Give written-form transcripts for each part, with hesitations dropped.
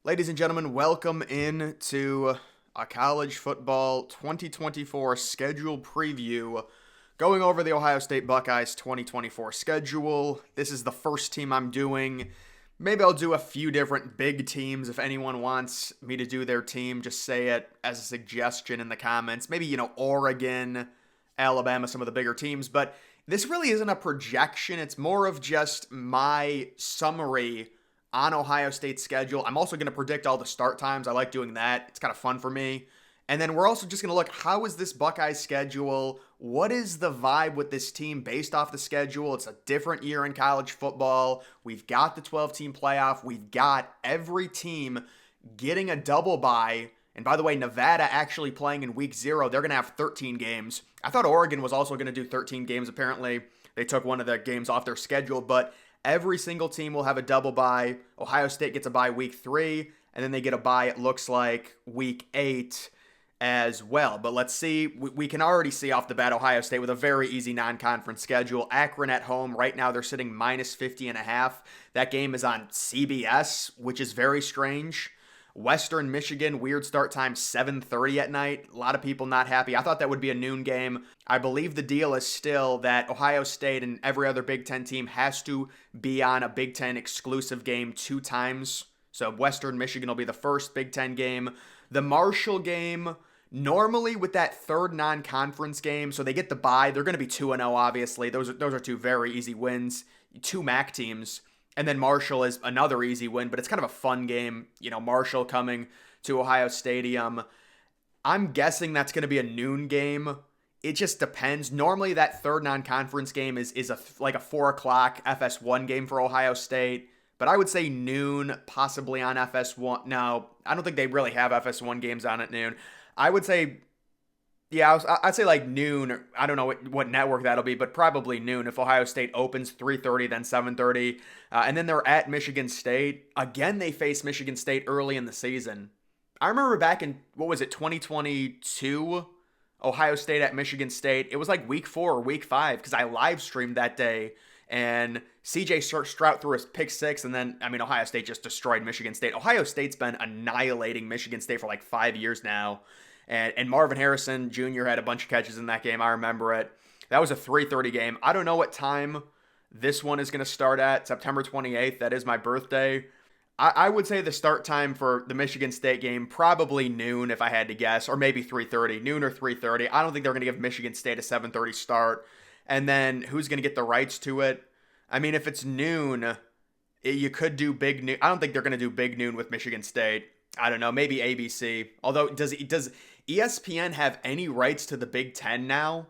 Ladies and gentlemen, welcome in to a college football 2024 schedule preview. Going over the Ohio State Buckeyes 2024 schedule. This is the first team I'm doing. Maybe I'll do a few different big teams if anyone wants me to do their team. Just say it as a suggestion in the comments. Maybe, Oregon, Alabama, some of the bigger teams. But this really isn't a projection. It's more of just my summary on Ohio State's schedule. I'm also going to predict all the start times. I like doing that. It's kind of fun for me. And then we're also just going to look, how is this Buckeyes schedule? What is the vibe with this team based off the schedule? It's a different year in college football. We've got the 12-team playoff. We've got every team getting a double bye. And by the way, Nevada actually playing in week 0. They're going to have 13 games. I thought Oregon was also going to do 13 games. Apparently, they took one of the games off their schedule. But every single team will have a double bye. Ohio State gets a bye week 3, and then they get a bye, it looks like, week 8 as well. But let's see. We can already see off the bat Ohio State with a very easy non-conference schedule. Akron at home. Right now they're sitting minus 50.5. That game is on CBS, which is very strange. Western Michigan, weird start time, 7:30 at night. A lot of people not happy. I thought that would be a noon game. I believe the deal is still that Ohio State and every other Big Ten team has to be on a Big Ten exclusive game 2 times. So Western Michigan will be the first Big Ten game. The Marshall game, normally with that third non-conference game, so they get the bye. They're going to be 2-0, obviously. Those are 2 very easy wins. 2 MAC teams. And then Marshall is another easy win, but it's kind of a fun game. Marshall coming to Ohio Stadium. I'm guessing that's going to be a noon game. It just depends. Normally that third non-conference game is like a 4 o'clock FS1 game for Ohio State. But I would say noon, possibly on FS1. No, I don't think they really have FS1 games on at noon. I would say, yeah, I'd say like noon. I don't know what network that'll be, but probably noon if Ohio State opens 3:30, then 7:30. And then they're at Michigan State. Again, they face Michigan State early in the season. I remember back in, 2022? Ohio State at Michigan State. It was like week 4 or week 5 because I live streamed that day. And CJ Stroud threw a pick 6, and then, Ohio State just destroyed Michigan State. Ohio State's been annihilating Michigan State for like 5 years now. And Marvin Harrison Jr. had a bunch of catches in that game. I remember it. That was a 3:30 game. I don't know what time this one is going to start at. September 28th. That is my birthday. I would say the start time for the Michigan State game, probably noon if I had to guess, or maybe 3:30. Noon or 3:30. I don't think they're going to give Michigan State a 7:30 start. And then who's going to get the rights to it? If it's noon, you could do big noon. I don't think they're going to do big noon with Michigan State. I don't know, maybe ABC. Although, does ESPN have any rights to the Big Ten now?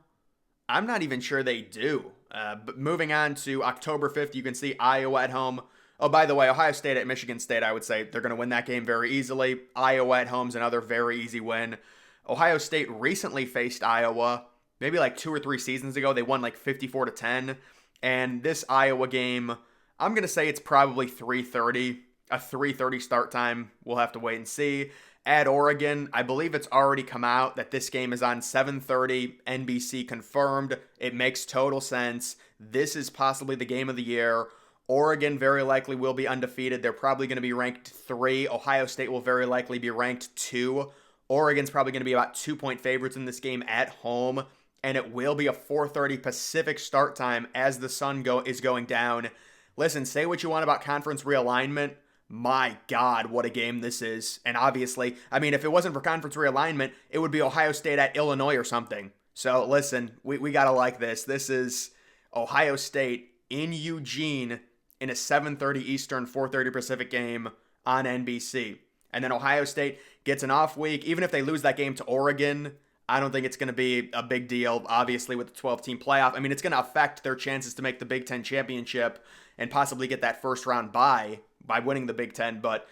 I'm not even sure they do. But moving on to October 5th, you can see Iowa at home. Oh, by the way, Ohio State at Michigan State, I would say they're going to win that game very easily. Iowa at home is another very easy win. Ohio State recently faced Iowa, maybe like 2 or 3 seasons ago. They won like 54-10. And this Iowa game, I'm going to say it's probably 3:30. A 3:30 start time. We'll have to wait and see. At Oregon, I believe it's already come out that this game is on 7:30, NBC confirmed. It makes total sense. This is possibly the game of the year. Oregon very likely will be undefeated. They're probably going to be ranked 3. Ohio State will very likely be ranked 2. Oregon's probably going to be about 2-point favorites in this game at home. And it will be a 4:30 Pacific start time as the sun is going down. Listen, say what you want about conference realignment. My God, what a game this is. And obviously, if it wasn't for conference realignment, it would be Ohio State at Illinois or something. So listen, we got to like this. This is Ohio State in Eugene in a 7:30 Eastern, 4:30 Pacific game on NBC. And then Ohio State gets an off week. Even if they lose that game to Oregon, I don't think it's going to be a big deal, obviously, with the 12-team playoff. It's going to affect their chances to make the Big Ten championship and possibly get that first-round bye by winning the Big Ten, but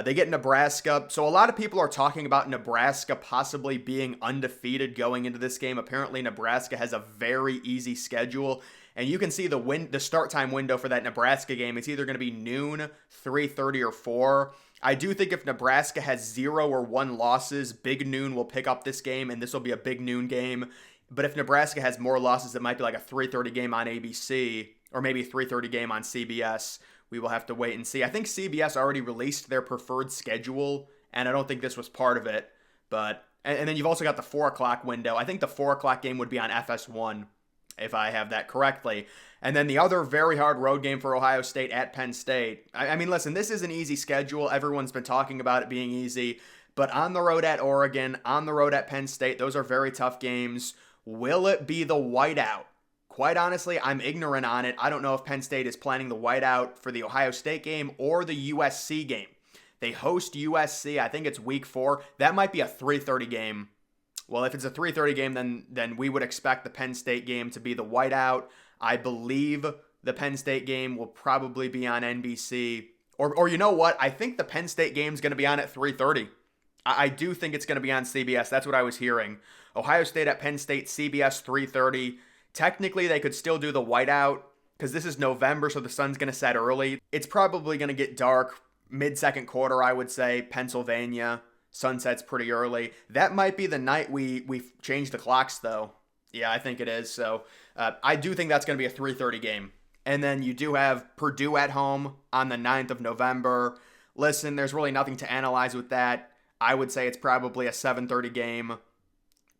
they get Nebraska. So a lot of people are talking about Nebraska possibly being undefeated going into this game. Apparently, Nebraska has a very easy schedule, and you can see the start time window for that Nebraska game. It's either going to be noon, 3:30, or 4. I do think if Nebraska has 0 or 1 losses, Big Noon will pick up this game, and this will be a Big Noon game. But if Nebraska has more losses, it might be like a 3:30 game on ABC, or maybe a 3:30 game on CBS, we will have to wait and see. I think CBS already released their preferred schedule, and I don't think this was part of it. But and then you've also got the 4 o'clock window. I think the 4 o'clock game would be on FS1, if I have that correctly. And then the other very hard road game for Ohio State at Penn State. I mean, listen, this is an easy schedule. Everyone's been talking about it being easy. But on the road at Oregon, on the road at Penn State, those are very tough games. Will it be the whiteout? Quite honestly, I'm ignorant on it. I don't know if Penn State is planning the whiteout for the Ohio State game or the USC game. They host USC. I think it's week 4. That might be a 3:30 game. Well, if it's a 3:30 game, then we would expect the Penn State game to be the whiteout. I believe the Penn State game will probably be on NBC. Or you know what? I think the Penn State game is going to be on at 3:30. I do think it's going to be on CBS. That's what I was hearing. Ohio State at Penn State, CBS 3:30. Technically, they could still do the whiteout because this is November, so the sun's going to set early. It's probably going to get dark mid-second quarter, I would say. Pennsylvania, sunsets pretty early. That might be the night we change the clocks, though. Yeah, I think it is. So I do think that's going to be a 3:30 game. And then you do have Purdue at home on the 9th of November. Listen, there's really nothing to analyze with that. I would say it's probably a 7:30 game.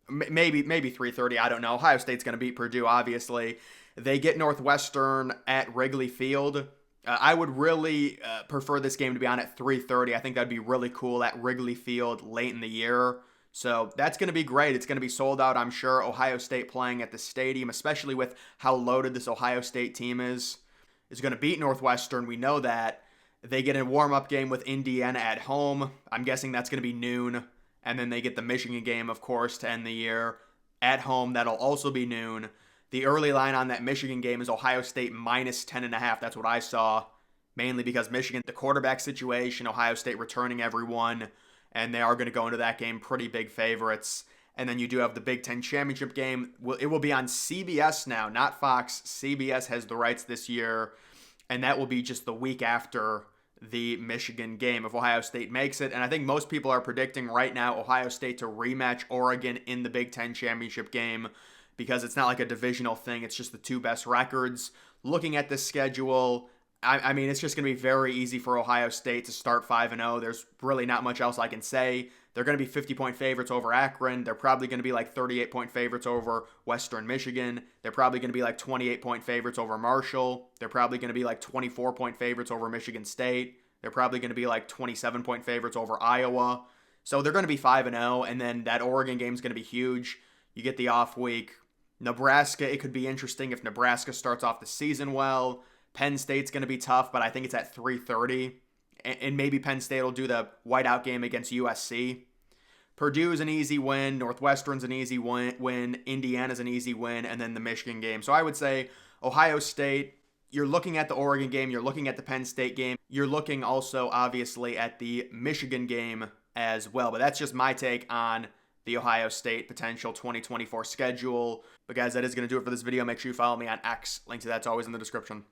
Maybe 3:30, I don't know. Ohio State's going to beat Purdue, obviously. They get Northwestern at Wrigley Field. I would really prefer this game to be on at 3:30. I think that'd be really cool at Wrigley Field late in the year. So that's going to be great. It's going to be sold out, I'm sure. Ohio State playing at the stadium, especially with how loaded this Ohio State team is going to beat Northwestern. We know that. They get a warm-up game with Indiana at home. I'm guessing that's going to be noon. And then they get the Michigan game, of course, to end the year. At home, that'll also be noon. The early line on that Michigan game is Ohio State minus 10.5. That's what I saw. Mainly because Michigan, the quarterback situation, Ohio State returning everyone. And they are going to go into that game pretty big favorites. And then you do have the Big Ten Championship game. It will be on CBS now, not Fox. CBS has the rights this year. And that will be just the week after the Michigan game if Ohio State makes it. And I think most people are predicting right now Ohio State to rematch Oregon in the Big Ten Championship game because it's not like a divisional thing. It's just the 2 best records. Looking at this schedule, I mean, it's just going to be very easy for Ohio State to start 5-0. There's really not much else I can say. They're going to be 50-point favorites over Akron. They're probably going to be like 38-point favorites over Western Michigan. They're probably going to be like 28-point favorites over Marshall. They're probably going to be like 24-point favorites over Michigan State. They're probably going to be like 27-point favorites over Iowa. So they're going to be 5-0, and then that Oregon game is going to be huge. You get the off week. Nebraska, it could be interesting if Nebraska starts off the season well. Penn State's going to be tough, but I think it's at 3:30. And maybe Penn State will do the whiteout game against USC. Purdue's an easy win. Northwestern's an easy win. Indiana's an easy win. And then the Michigan game. So I would say Ohio State, you're looking at the Oregon game. You're looking at the Penn State game. You're looking also, obviously, at the Michigan game as well. But that's just my take on the Ohio State potential 2024 schedule. But guys, that is going to do it for this video. Make sure you follow me on X. Link to that's always in the description.